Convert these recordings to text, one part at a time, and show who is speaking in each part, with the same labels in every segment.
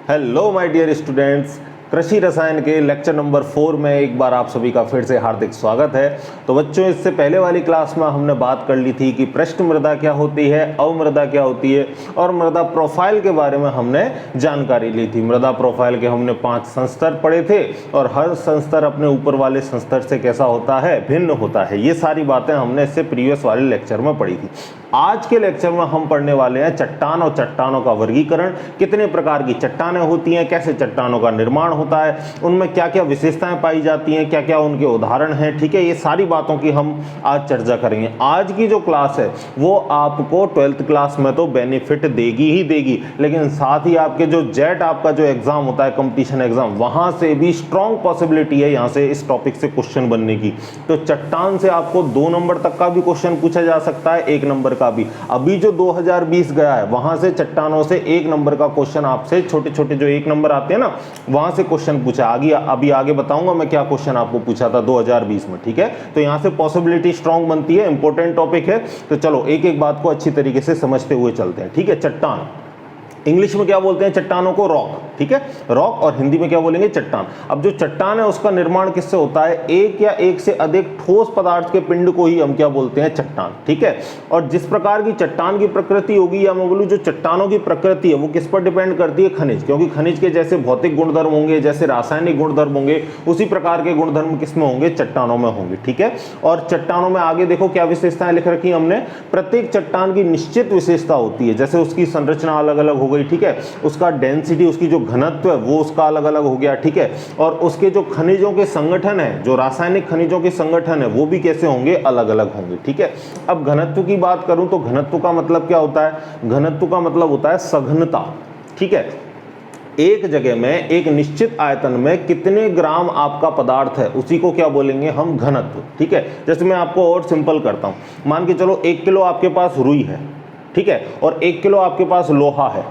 Speaker 1: Hello my dear students, कृषि रसायन के लेक्चर नंबर 4 में एक बार आप सभी का फिर से हार्दिक स्वागत है। तो बच्चों, इससे पहले वाली क्लास में हमने बात कर ली थी कि पृष्ठ मृदा क्या होती है, अवमृदा क्या होती है और मृदा प्रोफाइल के बारे में हमने जानकारी ली थी। मृदा प्रोफाइल के हमने 5 संस्तर पढ़े थे और हर संस्तर अपने ऊपर वाले संस्तर से कैसा होता है, भिन्न होता है। ये सारी बातें हमने इससे प्रीवियस वाले लेक्चर में पढ़ी थी। आज के लेक्चर में हम पढ़ने वाले हैं चट्टान और चट्टानों का वर्गीकरण, कितने प्रकार की चट्टानें होती हैं, कैसे चट्टानों का निर्माण होता है, उनमें क्या क्या विशेषताएं पाई जाती हैं, क्या क्या उनके उदाहरण हैं। ठीक है, ये सारी बातों की हम आज चर्चा करेंगे। आज की जो क्लास है वो आपको 12th क्लास में तो बेनिफिट देगी ही देगी, लेकिन साथ ही आपके जो जेट आपका जो एग्जाम होता है, कंपटीशन एग्जाम, वहां से भी स्ट्रॉन्ग पॉसिबिलिटी है यहाँ से इस टॉपिक से क्वेश्चन बनने की। तो चट्टान से आपको 2 नंबर तक का भी क्वेश्चन पूछा जा सकता है, 1 नंबर का भी। अभी जो 2020 गया है वहां से चट्टानों से 1 नंबर का क्वेश्चन आपसे, छोटे छोटे जो 1 नंबर आते हैं ना, वहां से क्वेश्चन पूछा। अभी आगे बताऊंगा मैं क्या क्वेश्चन आपको पूछा था 2020 में। ठीक है, तो यहां से पॉसिबिलिटी स्ट्रांग बनती है, इंपॉर्टेंट टॉपिक है। तो चलो एक एक बात को अच्छी तरीके से समझते हुए चलते हैं। ठीक है, चट्टान इंग्लिश में क्या बोलते हैं चट्टानों को? रॉक। ठीक है, रॉक, और हिंदी में क्या बोलेंगे? चट्टान। अब जो चट्टान है उसका निर्माण किससे होता है? एक या एक से अधिक ठोस पदार्थ के पिंड को ही हम क्या बोलते हैं? चट्टान। ठीक है, और जिस प्रकार की चट्टान की प्रकृति होगी, या मैं बोलूं जो चट्टानों की प्रकृति है वो किस पर डिपेंड करती है? खनिज। क्योंकि खनिज के जैसे भौतिक गुणधर्म होंगे, जैसे रासायनिक गुणधर्म होंगे, उसी प्रकार के गुणधर्म किसमें होंगे? चट्टानों में होंगे। ठीक है, और चट्टानों में आगे देखो क्या विशेषताएं लिख रखी हमने। प्रत्येक चट्टान की निश्चित विशेषता होती है, जैसे उसकी संरचना अलग अलग हो गई। ठीक है, उसका डेंसिटी, उसकी जो घनत्व है वो उसका अलग अलग हो गया। ठीक है, और उसके जो खनिजों के संगठन है, जो रासायनिक खनिजों के संगठन है, वो भी कैसे होंगे? अलग अलग होंगे। ठीक है, अब घनत्व की बात करूं तो घनत्व का मतलब क्या होता है? घनत्व का मतलब होता है सघनता। ठीक है, एक जगह में एक निश्चित आयतन में कितने ग्राम आपका पदार्थ है उसी को क्या बोलेंगे हम? घनत्व। ठीक है, जैसे मैं आपको और सिंपल करता हूं, मान के चलो 1 किलो आपके पास रुई है, ठीक है, और 1 किलो आपके पास लोहा है।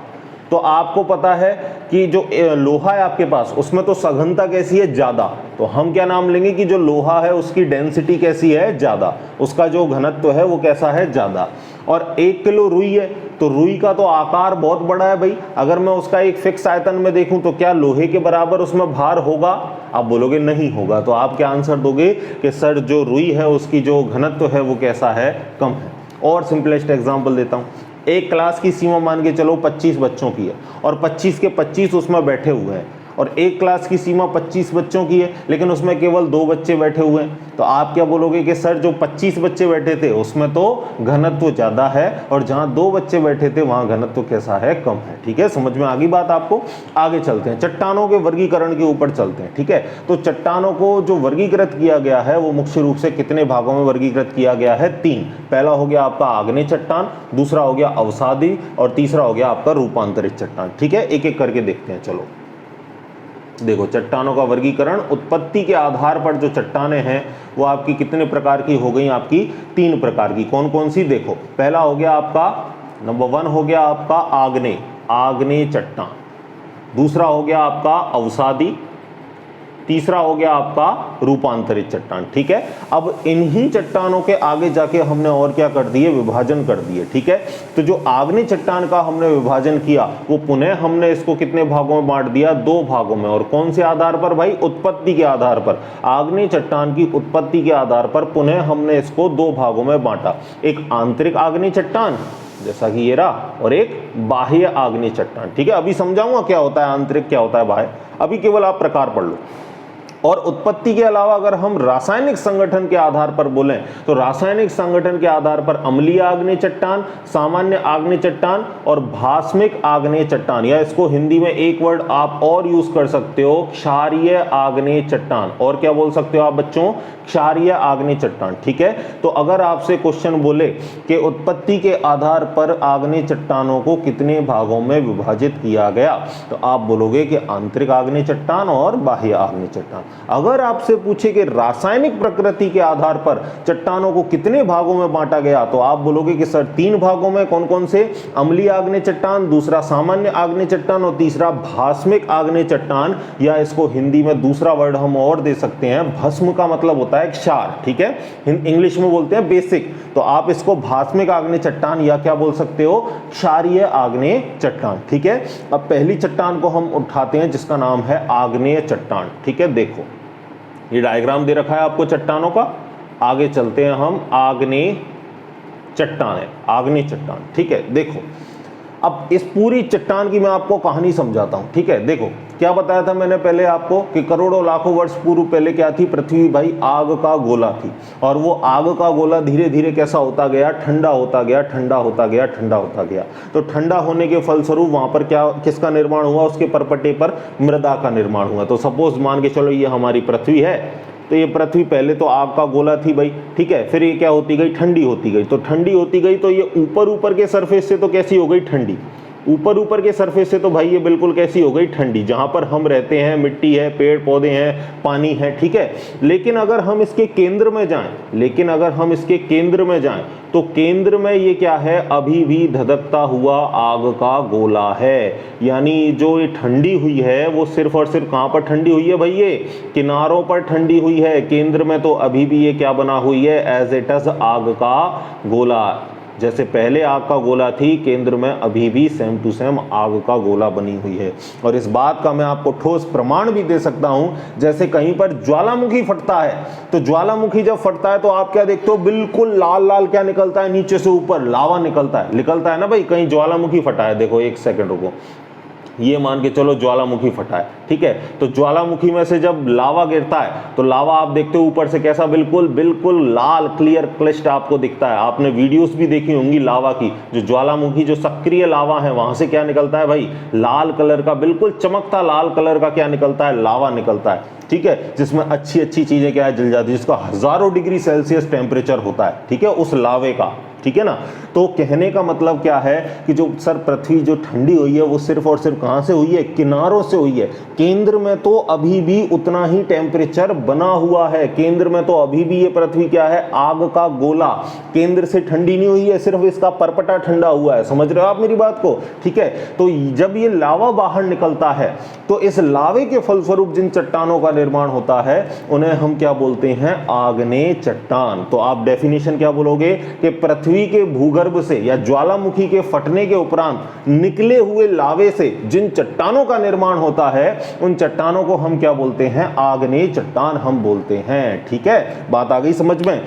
Speaker 1: तो आपको पता है कि जो लोहा है आपके पास, उसमें तो सघनता कैसी है? ज्यादा। तो हम क्या नाम लेंगे कि जो लोहा है उसकी डेंसिटी कैसी है? ज्यादा। उसका जो घनत्व है वो कैसा है? ज्यादा। और 1 किलो रुई है, तो रुई का तो आकार बहुत बड़ा है भाई। अगर मैं उसका एक फिक्स आयतन में देखूं तो क्या लोहे के बराबर उसमें भार होगा? आप बोलोगे नहीं होगा। तो आप क्या आंसर दोगे कि सर जो रुई है उसकी जो घनत्व है वो कैसा है? कम है। और सिंपलेस्ट एग्जांपल देता हूं, एक क्लास की सीमा मान के चलो 25 बच्चों की है और 25 के 25 उसमें बैठे हुए हैं, और एक क्लास की सीमा 25 बच्चों की है लेकिन उसमें केवल 2 बच्चे बैठे हुए हैं। तो आप क्या बोलोगे कि सर जो 25 बच्चे बैठे थे उसमें तो घनत्व ज्यादा है, और जहां 2 बच्चे बैठे थे वहां घनत्व कैसा है? कम है। ठीक है, समझ में आ गई बात आपको? आगे चलते हैं, चट्टानों के वर्गीकरण के ऊपर चलते हैं। ठीक है, तो चट्टानों को जो वर्गीकृत किया गया है वो मुख्य रूप से कितने भागों में वर्गीकृत किया गया है? 3। पहला हो गया आपका आग्नेय चट्टान, दूसरा हो गया अवसादी, और तीसरा हो गया आपका रूपांतरित चट्टान। ठीक है, एक एक करके देखते हैं। चलो देखो, चट्टानों का वर्गीकरण उत्पत्ति के आधार पर जो चट्टानें हैं वो आपकी कितने प्रकार की हो गई? आपकी 3 प्रकार की। कौन कौन सी? देखो, पहला हो गया आपका नंबर 1 हो गया आपका आग्नेय चट्टान, दूसरा हो गया आपका अवसादी, तीसरा हो गया आपका रूपांतरित चट्टान। ठीक है, अब इन्हीं चट्टानों के आगे जाके हमने और क्या कर दिए? विभाजन कर दिए। ठीक है, तो जो आग्नेय चट्टान का हमने विभाजन किया वो पुनः हमने इसको कितने भागों में बांट दिया? 2 भागों में। और कौन से आधार पर भाई? उत्पत्ति के आधार पर। आग्नेय चट्टान की उत्पत्ति के आधार पर पुनः हमने इसको 2 भागों में बांटा, एक आंतरिक आग्नेय चट्टान जैसा कि ये रहा, और एक बाह्य आग्नेय चट्टान। ठीक है, अभी समझाऊंगा क्या होता है आंतरिक, क्या होता है बाह्य, अभी केवल आप प्रकार पढ़ लो। और उत्पत्ति के अलावा अगर हम रासायनिक संगठन के आधार पर बोलें तो रासायनिक संगठन के आधार पर अम्लीय आग्नेय चट्टान, सामान्य आग्नेय चट्टान और भास्मिक आग्नेय चट्टान, या इसको हिंदी में एक वर्ड आप और यूज कर सकते हो, क्षारीय आग्नेय चट्टान। और क्या बोल सकते हो आप बच्चों? क्षारीय आग्नेय चट्टान। ठीक है, तो अगर आपसे क्वेश्चन बोले कि उत्पत्ति के आधार पर आग्नेय चट्टानों को कितने भागों में विभाजित किया गया, तो आप बोलोगे कि आंतरिक आग्नेय चट्टान और बाह्य आग्नेय चट्टान। अगर आपसे पूछे कि रासायनिक प्रकृति के आधार पर चट्टानों को कितने भागों में बांटा गया, तो आप बोलोगे कि सर 3 भागों में। कौन कौन से? अम्लीय आग्नेय चट्टान, दूसरा सामान्य आग्नेय चट्टान और तीसरा भास्मिक आग्नेय चट्टान, या इसको हिंदी में दूसरा वर्ड हम और दे सकते हैं, भस्म का मतलब होता है क्षार, ठीक है, इंग्लिश में बोलते हैं बेसिक, तो आप इसको भास्मिक आग्नेय चट्टान या क्या बोल सकते हो, क्षारीय आग्नेय चट्टान, ठीक है। अब पहली चट्टान को हम उठाते हैं जिसका नाम है आग्नेय चट्टान, ठीक है। देखो ये डायग्राम दे रखा है आपको चट्टानों का, आगे चलते हैं हम। आग्नेय चट्टान है, आग्नेय चट्टान, ठीक है। देखो अब इस पूरी चट्टान की मैं आपको कहानी समझाता हूं, ठीक है। देखो क्या बताया था मैंने पहले आपको कि करोड़ों लाखों वर्ष पूर्व पहले क्या थी, पृथ्वी भाई आग का गोला थी, और वो आग का गोला धीरे धीरे कैसा होता गया, ठंडा होता गया, ठंडा होता गया, ठंडा होता गया। तो ठंडा होने के फलस्वरूप वहां पर क्या, किसका निर्माण हुआ, उसके परपटे पर मृदा का निर्माण हुआ। तो सपोज मान के चलो ये हमारी पृथ्वी है, तो ये पृथ्वी पहले तो आग का गोला थी भाई, ठीक है। फिर ये क्या होती गई, ठंडी होती गई, तो ठंडी होती गई तो ये ऊपर ऊपर के सरफेस से तो कैसी हो गई, ठंडी, ऊपर ऊपर के सरफेस से तो भाई ये बिल्कुल कैसी हो गई, ठंडी, जहां पर हम रहते हैं, मिट्टी है, पेड़ पौधे हैं, पानी है, ठीक है। लेकिन अगर हम इसके केंद्र में जाएं, लेकिन अगर हम इसके केंद्र में जाएं तो केंद्र में ये क्या है, अभी भी धधकता हुआ आग का गोला है। यानी जो ये ठंडी हुई है वो सिर्फ और सिर्फ कहां पर ठंडी हुई है भाई, ये किनारों पर ठंडी हुई है, केंद्र में तो अभी भी ये क्या बना हुई है, एज इट इज आग का गोला। जैसे पहले आग का गोला थी, केंद्र में अभी भी सेम टू सेम आग का गोला बनी हुई है। और इस बात का मैं आपको ठोस प्रमाण भी दे सकता हूं, जैसे कहीं पर ज्वालामुखी फटता है, तो ज्वालामुखी जब फटता है तो आप क्या देखते हो, बिल्कुल लाल लाल क्या निकलता है, नीचे से ऊपर लावा निकलता है ना भाई। कहीं ज्वालामुखी फटा है, देखो एक सेकंड रुको, ये मान के चलो ज्वालामुखी फटा है, ठीक है। तो ज्वालामुखी में से जब लावा गिरता है तो लावा आप देखते हो ऊपर से कैसा, बिल्कुल बिल्कुल लाल क्लियर क्लिस्ट आपको दिखता है। आपने वीडियोस भी देखी होंगी लावा की, जो ज्वालामुखी जो सक्रिय लावा है वहां से क्या निकलता है भाई, लाल कलर का, बिल्कुल चमकता लाल कलर का क्या निकलता है, लावा निकलता है, ठीक है। जिसमें अच्छी अच्छी चीजें क्या है, जल जाती है, जिसका हजारों डिग्री सेल्सियस टेम्परेचर होता है, ठीक है, उस लावे का, ठीक है ना। तो कहने का मतलब क्या है कि जो सर पृथ्वी जो ठंडी हुई है वो सिर्फ और सिर्फ कहां से हुई है, किनारों से हुई है। केंद्र में तो अभी भी उतना ही टेम्परेचर बना हुआ है, केंद्र में तो अभी भी ये पृथ्वी क्या है, आग का गोला, केंद्र से ठंडी नहीं हुई है, सिर्फ इसका परपटा ठंडा हुआ है। समझ रहे हो आप मेरी बात को, ठीक है। तो जब ये लावा बाहर निकलता है तो इस लावे के फलस्वरूप जिन चट्टानों का निर्माण होता है उन्हें हम क्या बोलते हैं, आग्नेय चट्टान। तो आप डेफिनेशन क्या बोलोगे कि पृथ्वी के भूगर्भ से या ज्वालामुखी के फटने के उपरांत निकले हुए लावे से जिन चट्टानों का निर्माण होता है उन चट्टानों को हम क्या बोलते हैं, आग्नेय चट्टान हम बोलते हैं, ठीक है। बात आ गई समझ में।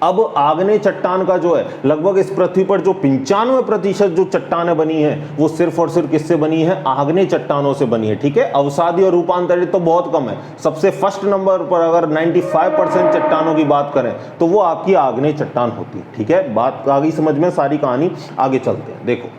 Speaker 1: अब आग्नेय चट्टान का जो है लगभग इस पृथ्वी पर जो 95% जो चट्टानें बनी है वो सिर्फ और सिर्फ किससे बनी है, आग्नेय चट्टानों से बनी है, ठीक है। अवसादी और रूपांतरित तो बहुत कम है। सबसे फर्स्ट नंबर पर अगर 95% चट्टानों की बात करें तो वो आपकी आग्नेय चट्टान होती है, ठीक है। बात आ गई समझ में, सारी कहानी आगे चलते हैं। देखो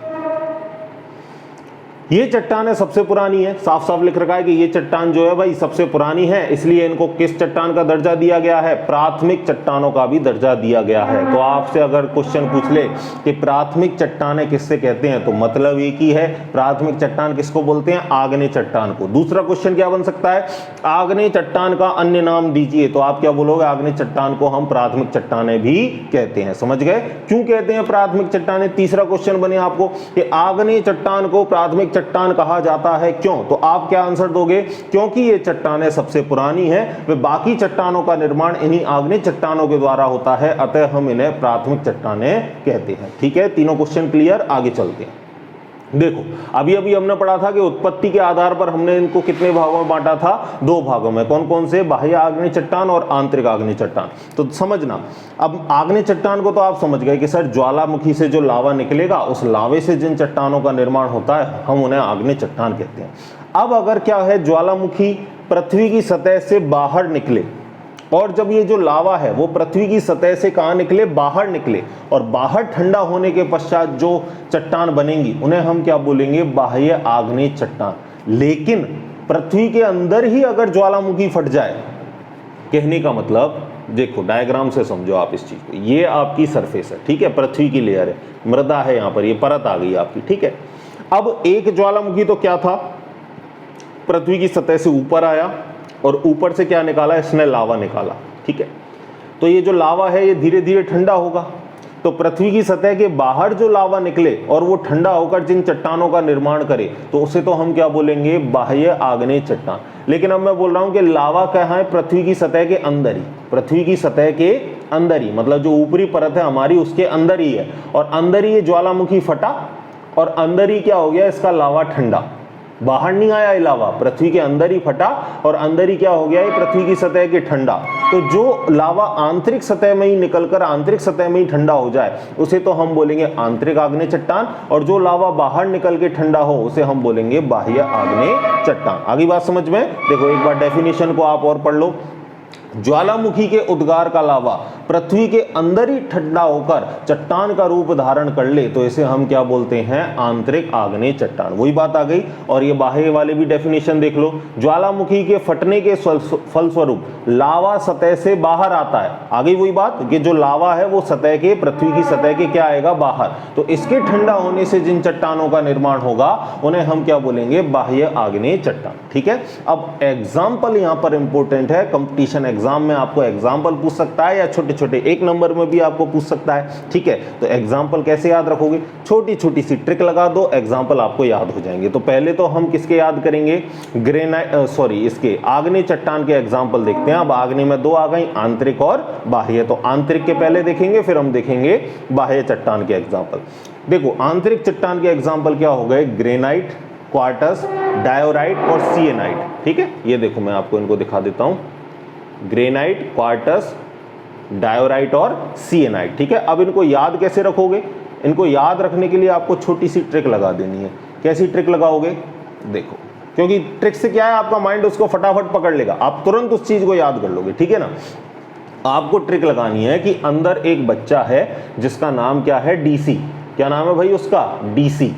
Speaker 1: ये चट्टान है सबसे पुरानी है, साफ साफ लिख रखा है कि ये चट्टान जो है भाई सबसे पुरानी है, इसलिए इनको किस चट्टान का दर्जा दिया गया है, प्राथमिक चट्टानों का भी दर्जा दिया गया है। तो आपसे अगर क्वेश्चन पूछ ले कि प्राथमिक चट्टानें किससे कहते हैं तो मतलब एक ही है, प्राथमिक चट्टान किसको बोलते हैं, आग्नेय चट्टान को। दूसरा क्वेश्चन क्या बन सकता है, आग्नेय चट्टान का अन्य नाम दीजिए, तो आप क्या बोलोगे, आग्नेय चट्टान को हम प्राथमिक चट्टानें भी कहते हैं। समझ गए क्यों कहते हैं प्राथमिक चट्टानें। तीसरा क्वेश्चन बने आपको कि आग्नेय चट्टान को प्राथमिक चट्टान कहा जाता है क्यों, तो आप क्या आंसर दोगे, क्योंकि ये चट्टानें सबसे पुरानी है, वे बाकी चट्टानों का निर्माण इन्हीं आग्नेय चट्टानों के द्वारा होता है, अतः हम इन्हें प्राथमिक चट्टानें कहते हैं, ठीक है। तीनों क्वेश्चन क्लियर, आगे चलते हैं। देखो अभी अभी हमने पढ़ा था कि उत्पत्ति के आधार पर हमने इनको कितने भागों में बांटा था, 2 भागों में। कौन कौन से, बाह्य आग्नेय चट्टान और आंतरिक आग्नेय चट्टान। तो समझना, अब आग्नेय चट्टान को तो आप समझ गए कि सर ज्वालामुखी से जो लावा निकलेगा उस लावे से जिन चट्टानों का निर्माण होता है हम उन्हें आग्नेय चट्टान कहते हैं। अब अगर क्या है, ज्वालामुखी पृथ्वी की सतह से बाहर निकले और जब ये जो लावा है वो पृथ्वी की सतह से कहां निकले, बाहर निकले, और बाहर ठंडा होने के पश्चात जो चट्टान बनेंगी उन्हें हम क्या बोलेंगे, बाह्य आग्नेय चट्टान। लेकिन पृथ्वी के अंदर ही अगर ज्वालामुखी फट जाए, कहने का मतलब देखो डायग्राम से समझो आप इस चीज को, ये आपकी सरफेस है, ठीक है, पृथ्वी की लेयर है, मृदा है, यहां पर ये परत आ गई आपकी, ठीक है। अब एक ज्वालामुखी तो क्या था, पृथ्वी की सतह से ऊपर आया, और ऊपर से क्या निकाला, इसने लावा निकाला, ठीक है। तो ये जो लावा है ये धीरे धीरे ठंडा होगा, तो पृथ्वी की सतह के बाहर जो लावा निकले और वो ठंडा होकर जिन चट्टानों का निर्माण करे, तो उसे तो हम क्या बोलेंगे, बाह्य आग्नेय चट्टान। लेकिन अब मैं बोल रहा हूं कि लावा कहाँ है, पृथ्वी की सतह के अंदर ही, पृथ्वी की सतह के अंदर ही, मतलब जो ऊपरी परत है हमारी उसके अंदर ही है, और अंदर ही ये ज्वालामुखी फटा और अंदर ही क्या हो गया, इसका लावा ठंडा, बाहर नहीं आया ये लावा, पृथ्वी के अंदर ही फटा और अंदर ही क्या हो गया, ये पृथ्वी की सतह के ठंडा। तो जो लावा आंतरिक सतह में ही निकलकर आंतरिक सतह में ही ठंडा हो जाए उसे तो हम बोलेंगे आंतरिक आग्नेय चट्टान, और जो लावा बाहर निकल के ठंडा हो उसे हम बोलेंगे बाह्य आग्नेय चट्टान। आगे बात समझ में, देखो एक बार डेफिनेशन को आप और पढ़ लो। ज्वालामुखी के उद्गार का लावा पृथ्वी के अंदर ही ठंडा होकर चट्टान का रूप धारण कर ले तो इसे हम क्या बोलते हैं, आंतरिक आग्नेय चट्टान। वही बात आ गई। और ये बाह्य वाले भी डेफिनेशन देख लो, ज्वालामुखी के फटने के फलस्वरूप लावा सतह से बाहर आता है। आ गई वही बात कि जो लावा है वो सतह के, पृथ्वी की सतह के क्या आएगा, बाहर। तो इसके ठंडा होने से जिन चट्टानों का निर्माण होगा उन्हें हम क्या बोलेंगे, बाह्य आग्नेय चट्टान, ठीक है। अब एग्जाम्पल यहां पर इंपॉर्टेंट है, कंपटीशन एग्जाम में आपको एग्जाम्पल पूछ सकता है या छोटे छोटे एक नंबर में भी आपको पूछ सकता है, ठीक है। तो एग्जाम्पल कैसे याद रखोगे, छोटी छोटी सी ट्रिक लगा दो, एग्जाम्पल आपको याद हो जाएंगे। तो पहले तो हम किसके याद करेंगे, इसके आग्नेय चट्टान के एग्जाम्पल देखते हैं। अब आग्नेय में दो आ गई, आंतरिक और बाह्य। तो आंतरिक के पहले देखेंगे, फिर हम देखेंगे बाह्य चट्टान के एग्जाम्पल। देखो आंतरिक चट्टान के एग्जाम्पल क्या हो गए, ग्रेनाइट, क्वार्टज, डायोराइट और सिएनाइट, ठीक है। ये देखो मैं आपको इनको दिखा देता हूं, ग्रेनाइट, क्वार्टज, डायोराइट और सिएनाइट, ठीक है। अब इनको याद कैसे रखोगे, इनको याद रखने के लिए आपको छोटी सी ट्रिक लगा देनी है। कैसी ट्रिक लगाओगे, देखो, क्योंकि ट्रिक से क्या है, आपका माइंड उसको फटाफट पकड़ लेगा, आप तुरंत उस चीज को याद कर लोगे, ठीक है ना। आपको ट्रिक लगानी है कि अंदर एक बच्चा है जिसका नाम क्या है, डीसी। क्या नाम है भाई उसका, डीसी,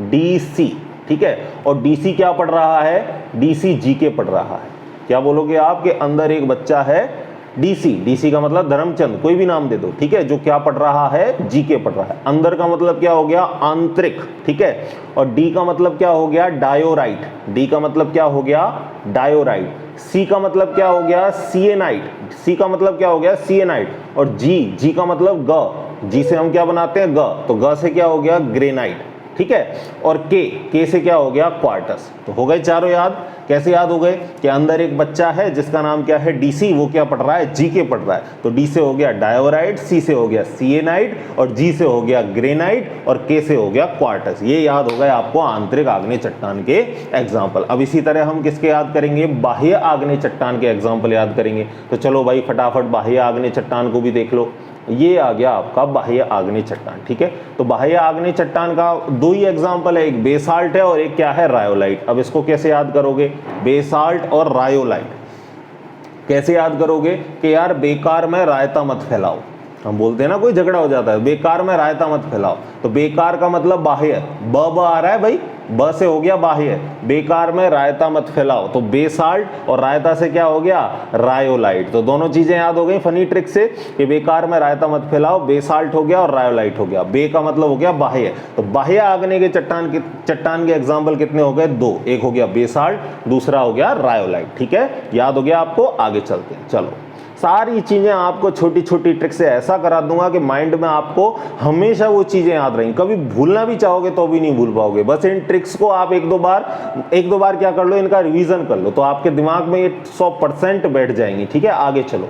Speaker 1: डीसी, ठीक है। और डीसी क्या पढ़ रहा है, डीसी जीके पढ़ रहा है। क्या बोलोगे आप कि अंदर एक बच्चा है डीसी, डीसी का मतलब धर्मचंद, कोई भी नाम दे दो, ठीक है, जो क्या पढ़ रहा है, जीके पढ़ रहा है। अंदर का मतलब क्या हो गया, आंतरिक, ठीक है। और डी का मतलब क्या हो गया, डायोराइट, डी का मतलब क्या हो गया, डायोराइट। सी का मतलब क्या हो गया, सिएनाइट, सी का मतलब क्या हो गया, सिएनाइट। और जी, जी का मतलब ग, जी से हम क्या बनाते हैं, ग, तो ग से क्या हो गया, ग्रेनाइट, ठीक है। और के से क्या हो गया, क्वार्टस। तो हो गए चारों याद। कैसे याद हो गए कि अंदर एक बच्चा है जिसका नाम क्या है, डीसी, वो क्या पढ़ रहा है, जीके पढ़ रहा है। तो डी से हो गया डायोराइट, सी से हो गया सिएनाइट, और जी से हो गया ग्रेनाइट, और के से हो गया क्वार्टस। ये याद हो गए आपको आंतरिक आग्नेय चट्टान के एग्जाम्पल। अब इसी तरह हम किसके याद करेंगे, बाह्य आग्नेय चट्टान के एग्जाम्पल याद करेंगे। तो चलो भाई फटाफट बाह्य आग्नेय चट्टान को भी देख लो। ये आ गया आपका बाह्य आग्नेय चट्टान, ठीक है। तो बाह्य आग्नेय चट्टान का दो ही एग्जाम्पल है, एक बेसाल्ट है और एक क्या है, रायोलाइट। अब इसको कैसे याद करोगे, बेसाल्ट और रायोलाइट कैसे याद करोगे कि यार बेकार में रायता मत फैलाओ। हम बोलते हैं ना, कोई झगड़ा हो जाता है, बेकार में रायता मत फैलाओ। तो बेकार का मतलब बाह्य, ब आ रहा है भाई, ब से हो गया बाह्य, बेकार में रायता मत फैलाओ। तो बेसाल्ट और रायता से क्या हो गया, रायोलाइट। तो दोनों चीजें याद हो गई फनी ट्रिक से कि बेकार में रायता मत फैलाओ, बेसाल्ट हो गया और रायोलाइट हो गया। बे का मतलब हो गया बाह्य। तो बाह्य आग्नेय के चट्टान के एग्जाम्पल कितने हो गए, दो। एक हो गया बेसाल्ट, दूसरा हो गया रायोलाइट, ठीक है। याद हो गया आपको, आगे चलते हैं। चलो, सारी चीजें आपको छोटी छोटी ट्रिक से ऐसा करा दूंगा कि माइंड में आपको हमेशा वो चीजें याद रहेंगी। कभी भूलना भी चाहोगे तो भी नहीं भूल पाओगे। बस इन ट्रिक्स को आप एक दो बार क्या कर लो, इनका रिवीजन कर लो, तो आपके दिमाग में ये 100% बैठ जाएंगी, ठीक है। आगे चलो,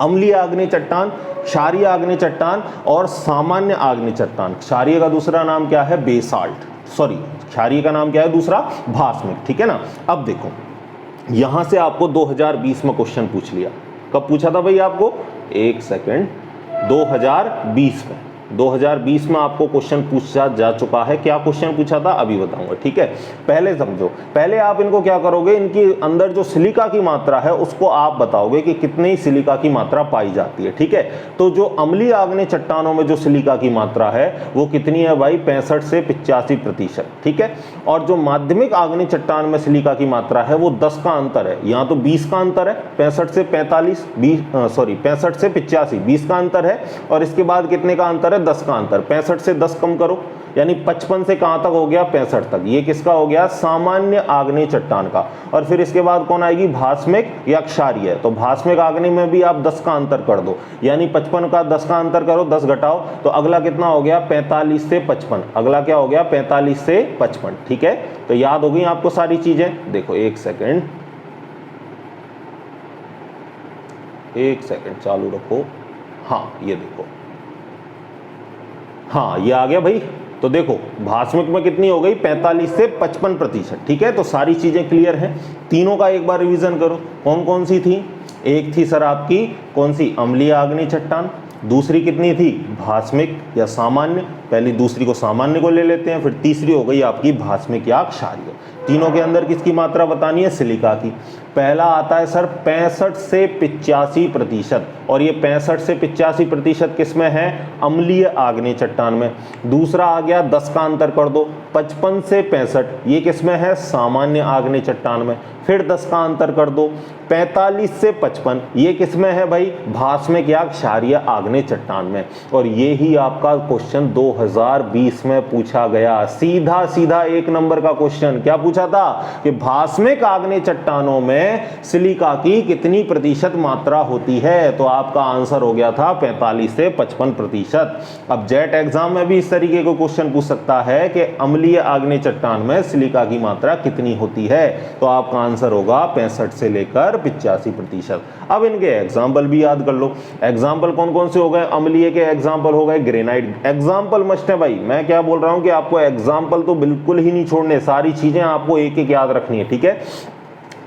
Speaker 1: अम्लीय आग्नेय चट्टान, क्षारीय आग्नेय चट्टान और सामान्य आग्नेय चट्टान। क्षारीय का दूसरा नाम क्या है, बेसाल्ट, सॉरी क्षारीय का नाम क्या है दूसरा, भास्मिक, ठीक है ना। अब देखो, यहां से आपको 2020 में क्वेश्चन पूछ लिया। कब पूछा था भाई आपको, एक सेकंड, 2020 में 2020 में आपको क्वेश्चन पूछा जा चुका है। क्या क्वेश्चन पूछा था अभी बताऊंगा, ठीक है। पहले समझो, पहले आप इनको क्या करोगे, इनकी अंदर जो सिलिका की मात्रा है उसको आप बताओगे कि कितनी सिलिका की मात्रा पाई जाती है, ठीक है। तो जो अम्लीय आग्नेय चट्टानों में जो सिलिका की मात्रा है वो कितनी है भाई, 65 से 85%, ठीक है। और जो माध्यमिक आग्नेय चट्टान में सिलिका की मात्रा है वो 10 का अंतर है, यहाँ तो 20 का अंतर है, 65 से 85, 20 का अंतर है। और इसके बाद कितने का अंतर है, है 10 का अंतर, 65 से 10 कम करो, यानी 55 से कहां तक हो गया 65 तक। ये किसका हो गया? सामान्य आग्नेय चट्टान का। और फिर इसके बाद कौन आएगी? भास्मिक या क्षारीय। तो भास्मिक आग्नेय में भी आप 10 का अंतर कर दो, यानी 55 का 10 का अंतर करो, 10 घटाओ, तो अगला कितना हो गया? 45 से 55। अगला क्या हो गया? 45 से 55। ठीक है, तो याद हो गई आपको सारी चीजें। देखो एक सेकेंड चालू रखो। हाँ ये देखो, हाँ ये आ गया भाई। तो देखो भास्मिक में कितनी हो गई? 45 से 55%। ठीक है, तो सारी चीजें क्लियर हैं। तीनों का एक बार रिवीजन करो, कौन कौन सी थी? एक थी सर आपकी कौन सी? अम्लीय आग्नेय चट्टान। दूसरी कितनी थी? भास्मिक या सामान्य। पहली दूसरी को सामान्य को ले लेते हैं, फिर तीसरी हो गई आपकी भास्मिक या क्षारीय। तीनों के अंदर किसकी मात्रा बतानी है? सिलिका की। पहला आता है सर 65 से 85%, और ये 65 से 85% किसमें है? अम्लीय आग्नेय चट्टान में। दूसरा आ गया 10 का अंतर कर दो, 55 से 65, ये किसमें है? सामान्य आग्नेय चट्टान में। फिर 10 का अंतर कर दो, 45 से 55, ये किसमें है भाई? भास्मिक या क्षारीय आग्नेय चट्टान में। और ये ही आपका क्वेश्चन 2020 में पूछा गया, सीधा सीधा 1 नंबर का क्वेश्चन। क्या पूछा था? कि भास्मिक आग्नेय चट्टानों में सिलिका की कितनी प्रतिशत मात्रा होती है? तो आपका आंसर हो गया था 45 से 55%। अब जेट एग्जाम में भी इस तरीके का क्वेश्चन पूछ सकता है कि अम्लीय आग्नेय चट्टान में सिलिका की मात्रा कितनी होती है, तो आपका आंसर होगा 65 से लेकर 85%। अब इनके एग्जाम्पल भी याद कर लो। एग्जाम्पल कौन कौन से हो गए? अम्लीय के एग्जाम्पल हो गए ग्रेनाइट। एग्जाम्पल मस्ट है भाई, मैं क्या बोल रहा हूं कि आपको एग्जाम्पल तो बिल्कुल ही नहीं छोड़ने, सारी चीजें आपको एक एक याद रखनी है। ठीक है,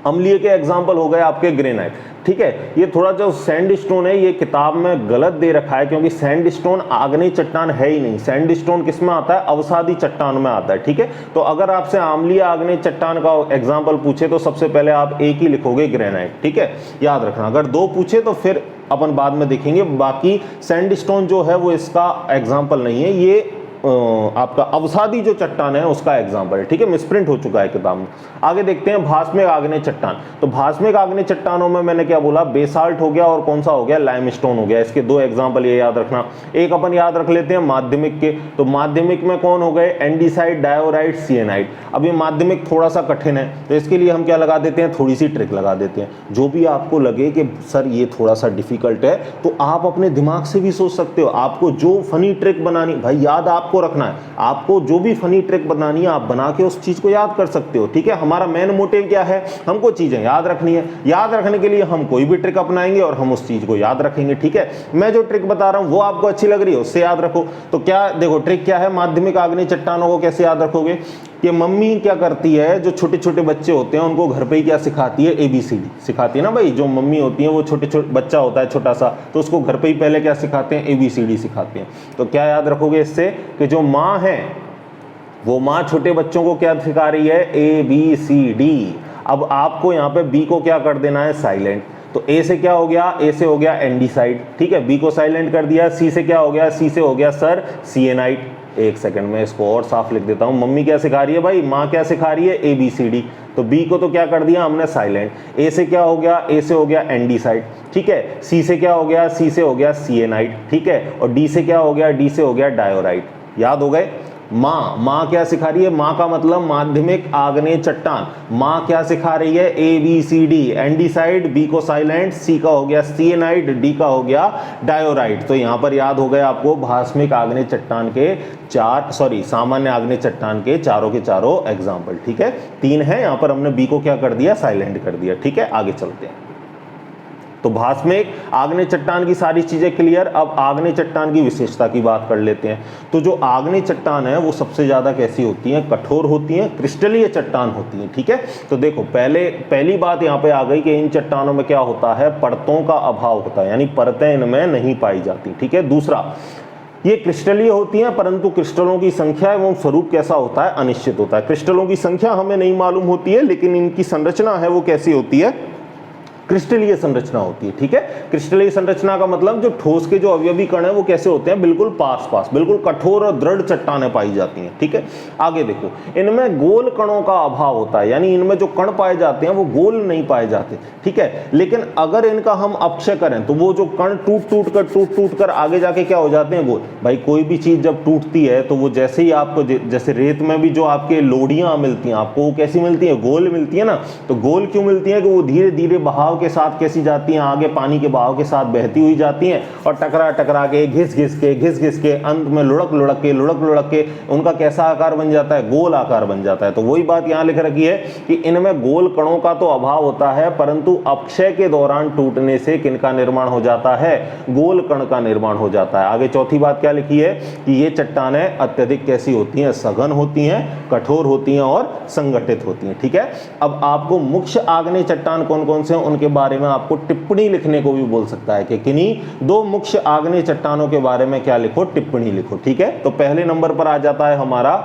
Speaker 1: अम्लीय के एग्जाम्पल हो गए आपके ग्रेनाइट। ठीक है, ये थोड़ा जो सैंडस्टोन है ये किताब में गलत दे रखा है, क्योंकि सैंडस्टोन आग्नेय चट्टान है ही नहीं। सैंडस्टोन किस में आता है? अवसादी चट्टान में आता है। ठीक है, तो अगर आपसे अम्लीय आग्नेय चट्टान का एग्जाम्पल पूछे तो सबसे पहले आप एक ही लिखोगे, ग्रेनाइट। ठीक है, याद रखना। अगर 2 पूछे तो फिर अपन बाद में देखेंगे। बाकी सैंडस्टोन जो है वो इसका एग्जाम्पल नहीं है, ये आपका अवसादी जो चट्टान है उसका एग्जाम्पल है। ठीक है, मिसप्रिंट हो चुका है किताब में। आगे देखते हैं भास्मिक आग्नेय चट्टान। तो भास्मिक आग्नेय चट्टानों में मैंने क्या बोला? बेसाल्ट हो गया और कौन सा हो गया? लाइमस्टोन हो गया। इसके 2 एग्जाम्पल ये याद रखना। एक अपन याद रख लेते हैं माध्यमिक के। तो माध्यमिक में कौन हो गए? एंडीसाइट, डायोराइट, सिएनाइट। अब ये माध्यमिक थोड़ा सा कठिन है, तो इसके लिए हम क्या लगा देते हैं? थोड़ी सी ट्रिक लगा देते हैं। जो भी आपको लगे कि सर ये थोड़ा सा डिफिकल्ट है, तो आप अपने दिमाग से भी सोच सकते हो। आपको जो फनी ट्रिक बनानी, भाई याद आपको रखना है, आपको जो भी फनी ट्रिक बनानी है आप बना के उस चीज को याद कर सकते हो। ठीक है, हमारा मेन मोटिव क्या है? हमको चीजें याद रखनी है। याद रखने के लिए हम कोई भी ट्रिक अपनाएंगे और हम उस चीज को याद रखेंगे। ठीक है, मैं जो ट्रिक बता रहा हूं वो आपको अच्छी लग रही है, उससे याद रखो। तो क्या देखो ट्रिक क्या है? माध्यमिक आग्नेय चट्टानों को कैसे याद रखोगे? कि मम्मी क्या करती है, जो छोटे छोटे बच्चे होते हैं उनको घर पे ही क्या सिखाती है? ABCD सिखाती है ना भाई। जो मम्मी होती है वो छोटे छोटे बच्चा होता है छोटा सा, तो उसको घर पे ही पहले क्या सिखाते हैं? ABCD सिखाते हैं। तो क्या याद रखोगे इससे? कि जो माँ है वो माँ छोटे बच्चों को क्या सिखा रही है? ABCD। अब आपको यहाँ पे B को क्या कर देना है? साइलेंट। तो A से क्या हो गया? A से हो गया एंडीसाइट। ठीक है, B को साइलेंट कर दिया। C से क्या हो गया? C से हो गया सर सिएनाइट। एक सेकंड में इसको और साफ लिख देता हूं। मम्मी क्या सिखा रही है भाई? माँ क्या सिखा रही है? ABCD। तो B को तो क्या कर दिया हमने? साइलेंट। A से क्या हो गया? A से हो गया एंडीसाइट। ठीक है, C से क्या हो गया? C से हो गया सिएनाइट। ठीक है, और D से क्या हो गया? D से हो गया डायोराइट। याद हो गए? माँ क्या सिखा रही है? माँ का मतलब माध्यमिक आग्नेय चट्टान। माँ क्या सिखा रही है? ABCD। एंडीसाइड, B को साइलेंट, C का हो गया सिएनाइट, D का हो गया डायोराइट। तो यहाँ पर याद हो गए आपको भास्मिक आग्नेय चट्टान के सामान्य आग्नेय चट्टान के चारों के चारों एग्जाम्पल। ठीक है, 3 है, यहाँ पर हमने B को क्या कर दिया? साइलेंट कर दिया। ठीक है, आगे चलते हैं। तो भास्मिक आग्नेय चट्टान की सारी चीजें क्लियर। अब आग्नेय चट्टान की विशेषता की बात कर लेते हैं। तो जो आग्नेय चट्टान है वो सबसे ज्यादा कैसी होती हैं? कठोर होती हैं, क्रिस्टलीय चट्टान होती हैं। ठीक है, तो देखो पहली बात यहाँ पे आ गई कि इन चट्टानों में क्या होता है? परतों का अभाव होता है, यानी परतें इनमें नहीं पाई जाती। ठीक है, दूसरा ये क्रिस्टलीय होती हैं, परंतु क्रिस्टलों की संख्या एवं स्वरूप कैसा होता है? अनिश्चित होता है। क्रिस्टलों की संख्या हमें नहीं मालूम होती है, लेकिन इनकी संरचना है वो कैसी होती है? क्रिस्टलीय संरचना होती है। ठीक है, क्रिस्टलीय संरचना का मतलब जो ठोस के जो अवयवी कण है वो कैसे होते हैं, बिल्कुल पास पास, बिल्कुल कठोर और दृढ़ चट्टानें पाई जाती हैं। ठीक है, आगे देखो, इनमें गोल कणों का अभाव होता है, यानी इनमें जो कण पाए जाते हैं वो गोल नहीं पाए जाते। ठीक है, लेकिन अगर इनका हम अपक्षय करें तो वो जो कण टूट टूट कर आगे जाके क्या हो जाते हैं, गोल। भाई कोई भी चीज जब टूटती है तो वो जैसे ही आपको, जैसे रेत में भी जो आपके लोडियां मिलती हैं आपको, वो कैसी मिलती है, गोल मिलती है ना। तो गोल क्यों मिलती है कि वो धीरे धीरे बहाव के साथ कैसी जाती हैं, आगे पानी के बहाव के साथ बहती हुई जाती हैं और टकरा टकरा के घिस घिस के अंत में लुढ़क लुढ़क के उनका कैसा आकार बन जाता है, गोल आकार बन जाता है। तो वही बात यहां लिख रखी है कि इनमें गोल कणों का तो अभाव होता है, परंतु अपक्षय के दौरान टूटने से किनका निर्माण हो जाता है, गोल कण का निर्माण हो जाता है। आगे चौथी बात क्या लिखी है कि ये चट्टानें अत्यधिक कैसी होती हैं, सघन होती हैं, कठोर होती हैं और संगठित होती हैं। ठीक है, अब आपको मुख्य आग्नेय चट्टान कौन कौन से हैं उनके बारे में आपको टिप्पणी लिखने को भी बोल सकता है कि किन्हीं दो मुख्य आग्नेय चट्टानों के बारे में क्या लिखो, टिप्पणी लिखो। ठीक है, तो पहले नंबर पर आ जाता है हमारा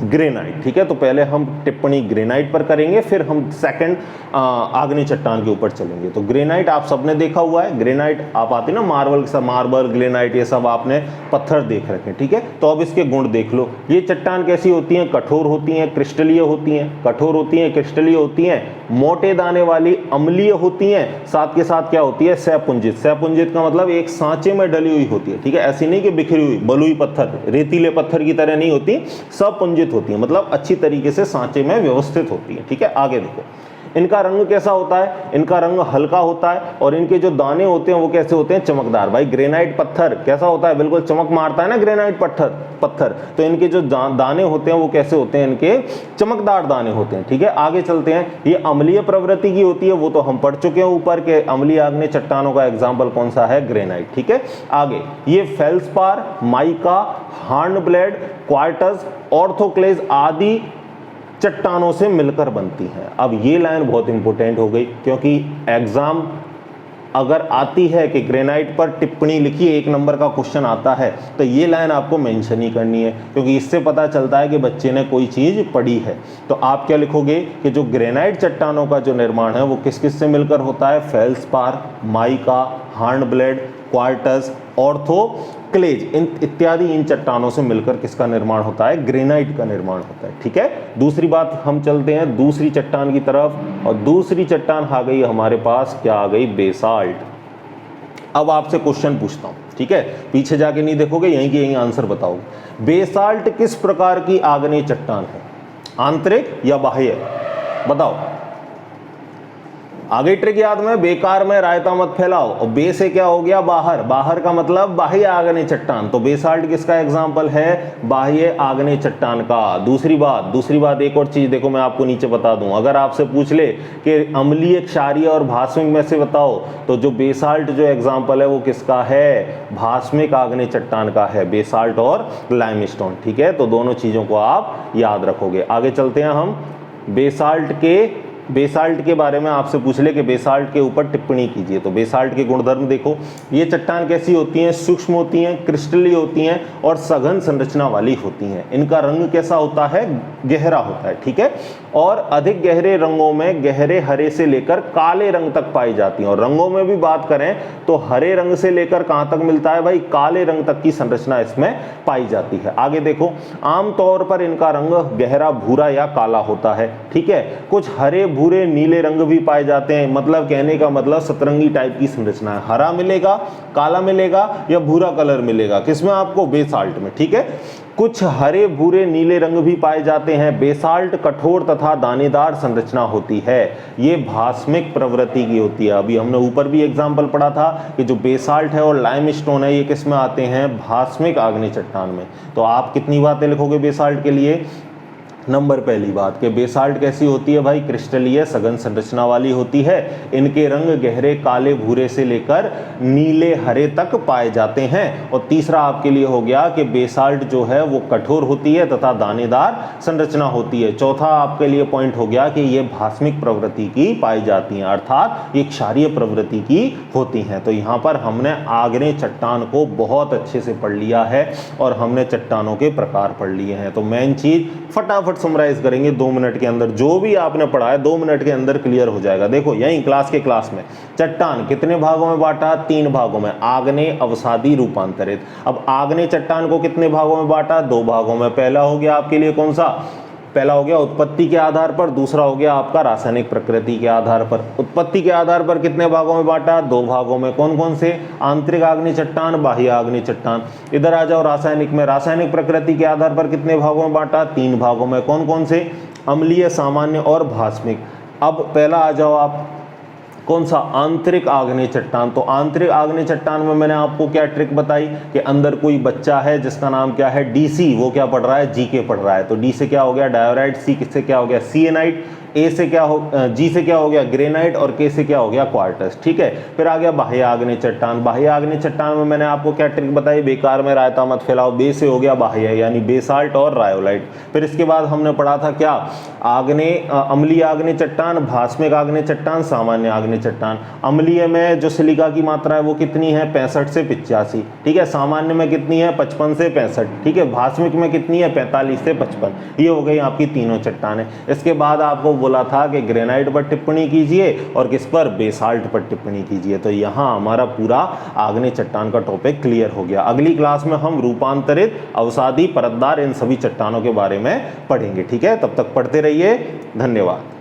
Speaker 1: ग्रेनाइट। ठीक है, तो पहले हम टिप्पणी ग्रेनाइट पर करेंगे, फिर हम सेकंड आग्नेय चट्टान के ऊपर चलेंगे। तो ग्रेनाइट आप सबने देखा हुआ है, ग्रेनाइट आप आते ना मार्बल ग्रेनाइट ये सब आपने पत्थर देख रखे। ठीक है, तो अब इसके गुण देख लो। ये चट्टान कैसी होती हैं, कठोर होती हैं, क्रिस्टलीय होती हैं, कठोर होती हैं, क्रिस्टलीय होती हैं, मोटे दाने वाली, अम्लीय होती हैं, साथ के साथ क्या होती है, सहपुंजित। सहपुंजित का मतलब एक सांचे में डली हुई होती है। ठीक है, ऐसी नहीं कि बिखरी हुई बलुई पत्थर, रेतीले पत्थर की तरह नहीं होती, सपुंजित होती है, मतलब अच्छी तरीके से सांचे में व्यवस्थित होती है। ठीक है, आगे देखो, इनका रंग कैसा होता है, इनका रंग हल्का होता है और इनके जो दाने होते हैं वो कैसे होते हैं, चमकदार। भाई ग्रेनाइट पत्थर कैसा होता है, बिल्कुल चमक मारता है ना ग्रेनाइट पत्थर, तो इनके जो दाने होते हैं वो कैसे होते हैं, इनके चमकदार दाने होते हैं। ठीक है, आगे चलते हैं। ये अम्लीय प्रवृत्ति की होती है, वो तो हम पढ़ चुके हैं ऊपर के, अम्लीय आग्नेय चट्टानों का एग्जाम्पल कौन सा है, ग्रेनाइट। ठीक है, आगे ये फेल्सपार, माइका, हार्नब्लेड, क्वार्ट्ज, ऑर्थोक्लेज आदि चट्टानों से मिलकर बनती हैं। अब ये लाइन बहुत इंपॉर्टेंट हो गई, क्योंकि एग्जाम अगर आती है कि ग्रेनाइट पर टिप्पणी लिखिए, एक नंबर का क्वेश्चन आता है, तो ये लाइन आपको मेंशन ही करनी है, क्योंकि इससे पता चलता है कि बच्चे ने कोई चीज़ पढ़ी है। तो आप क्या लिखोगे कि जो ग्रेनाइट चट्टानों का जो निर्माण है वो किस किस से मिलकर होता है, फेल्सपार, माइका, हार्नब्लेड, क्वार्ट्ज, ऑर्थोक्लेज इत्यादि इन चट्टानों से मिलकर किसका निर्माण होता है, ग्रेनाइट का निर्माण होता है। ठीक है, दूसरी बात हम चलते हैं दूसरी चट्टान की तरफ, और दूसरी चट्टान आ गई हमारे पास, क्या आ गई, बेसाल्ट। अब आपसे क्वेश्चन पूछता हूं, ठीक है, पीछे जाके नहीं देखोगे, यहीं के यहीं आंसर बताओगे। बेसाल्ट किस प्रकार की आग्नेय चट्टान है, आंतरिक या बाह्य, बताओ। आगे ट्रिक याद में, बेकार में रायता मत फैलाओ। और बे से क्या हो गया, बाहर, बाहर का मतलब बाह्य आग्नेय चट्टान, तो बेसाल्ट किसका एग्जाम्पल है, बाह्य आग्नेय चट्टान का। दूसरी बात एक और चीज देखो, मैं आपको नीचे बता दूं, अगर आपसे पूछ ले कि अम्लीय, क्षारीय और भास्मिक में से बताओ, तो जो बेसाल्ट जो एग्जाम्पल है वो किसका है, भास्मिक आग्नेय चट्टान का है, बेसाल्ट और लाइमस्टोन। ठीक है, तो दोनों चीजों को आप याद रखोगे। आगे चलते हैं हम, बेसाल्ट के बारे में आपसे पूछ ले कि बेसाल्ट के ऊपर टिप्पणी कीजिए, तो बेसाल्ट के गुणधर्म देखो। ये चट्टान कैसी होती हैं, सूक्ष्म होती हैं, क्रिस्टलीय होती हैं और सघन संरचना वाली होती हैं। इनका रंग कैसा होता है, गहरा होता है। ठीक है, और अधिक गहरे रंगों में गहरे हरे से लेकर काले रंग तक पाई जाती हैं। और रंगों में भी बात करें तो हरे रंग से लेकर कहाँ तक मिलता है भाई, काले रंग तक की संरचना इसमें पाई जाती है। आगे देखो, आमतौर पर इनका रंग गहरा भूरा या काला होता है। ठीक है, कुछ हरे भूरे नीले रंग भी पाए जाते हैं, मतलब कहने का मतलब सतरंगी टाइप की संरचना है। हरा मिलेगा, काला मिलेगा या भूरा कलर मिलेगा, किसमें आपको, बेसाल्ट में। ठीक है, कुछ हरे भूरे नीले रंग भी पाए जाते हैं। बेसाल्ट कठोर तथा दानेदार संरचना होती है, ये भास्मिक प्रवृत्ति की होती है। अभी हमने ऊपर भी एग्जाम्पल पढ़ा था कि जो बेसाल्ट है और लाइमस्टोन है ये किस में आते हैं, भास्मिक आग्नेय चट्टान में। तो आप कितनी बातें लिखोगे बेसाल्ट के लिए, नंबर पहली बात कि बेसाल्ट कैसी होती है भाई, क्रिस्टलीय सघन संरचना वाली होती है। इनके रंग गहरे काले भूरे से लेकर नीले हरे तक पाए जाते हैं। और तीसरा आपके लिए हो गया कि बेसाल्ट जो है वो कठोर होती है तथा दानेदार संरचना होती है। चौथा आपके लिए पॉइंट हो गया कि ये भास्मिक प्रवृत्ति की पाई जाती हैं, अर्थात ये क्षारीय प्रवृत्ति की होती हैं। तो यहाँ पर हमने आग्नेय चट्टान को बहुत अच्छे से पढ़ लिया है और हमने चट्टानों के प्रकार पढ़ लिए हैं। तो मेन चीज फटाफट फटाफट समराइज करेंगे 2 मिनट के अंदर। जो भी आपने पढ़ा है 2 मिनट के अंदर क्लियर हो जाएगा। देखो यहीं क्लास में चट्टान कितने भागों में बांटा, 3 भागों में, आग्नेय, अवसादी, रूपांतरित। अब आग्नेय चट्टान को कितने भागों में बांटा, 2 भागों में। पहला हो गया आपके लिए कौन सा, पहला हो गया उत्पत्ति के आधार पर, दूसरा हो गया आपका रासायनिक प्रकृति के आधार पर। उत्पत्ति के आधार पर कितने भागों में बांटा, 2 भागों में। कौन कौन से, आंतरिक आग्नेय चट्टान, बाह्य आग्नेय चट्टान। इधर आ जाओ रासायनिक में, रासायनिक प्रकृति के आधार पर कितने भागों में बांटा, 3 भागों में। कौन कौन से, अम्लीय, सामान्य और भास्मिक। अब पहला आ जाओ आप, कौन सा, आंतरिक आग्नेय चट्टान। तो आंतरिक आग्नेय चट्टान में मैंने आपको क्या ट्रिक बताई कि अंदर कोई बच्चा है जिसका नाम क्या है, डीसी, वो क्या पढ़ रहा है, जीके पढ़ रहा है। तो डी से क्या हो गया डायोराइट, सी से क्या हो गया सिएनाइट, ए से क्या हो, जी से क्या हो गया ग्रेनाइट और के से क्या हो गया क्वार्टज। ठीक है, फिर आ गया बाह्य आग्नेय चट्टान। बाह्य आग्नेय चट्टान में मैंने आपको क्या ट्रिक बताई, बेकार में रायता मत फैलाओ। बे से हो गया बाह्य यानी बेसाल्ट और रायोलाइट। फिर इसके बाद हमने पढ़ा था क्या, आग्नेय, अम्लीय आग्नेय चट्टान, भास्मिक आग्नेय चट्टान, सामान्य आग्नेय चट्टान। अम्लीय में जो सिलिका की मात्रा है वो कितनी है, 65 से 85। ठीक है, सामान्य में कितनी है, 55 से 65। ठीक है, भास्मिक में कितनी है, 45 से 55। ये हो गई आपकी तीनों चट्टानें। इसके बाद आपको बोला था कि ग्रेनाइट पर टिप्पणी कीजिए और किस पर, बेसाल्ट पर टिप्पणी कीजिए। तो यहाँ हमारा पूरा आग्नेय चट्टान का टॉपिक क्लियर हो गया। अगली क्लास में हम रूपांतरित, अवसादी, परतदार, इन सभी चट्टानों के बारे में पढ़ेंगे। ठीक है, तब तक पढ़ते रहिए। धन्यवाद।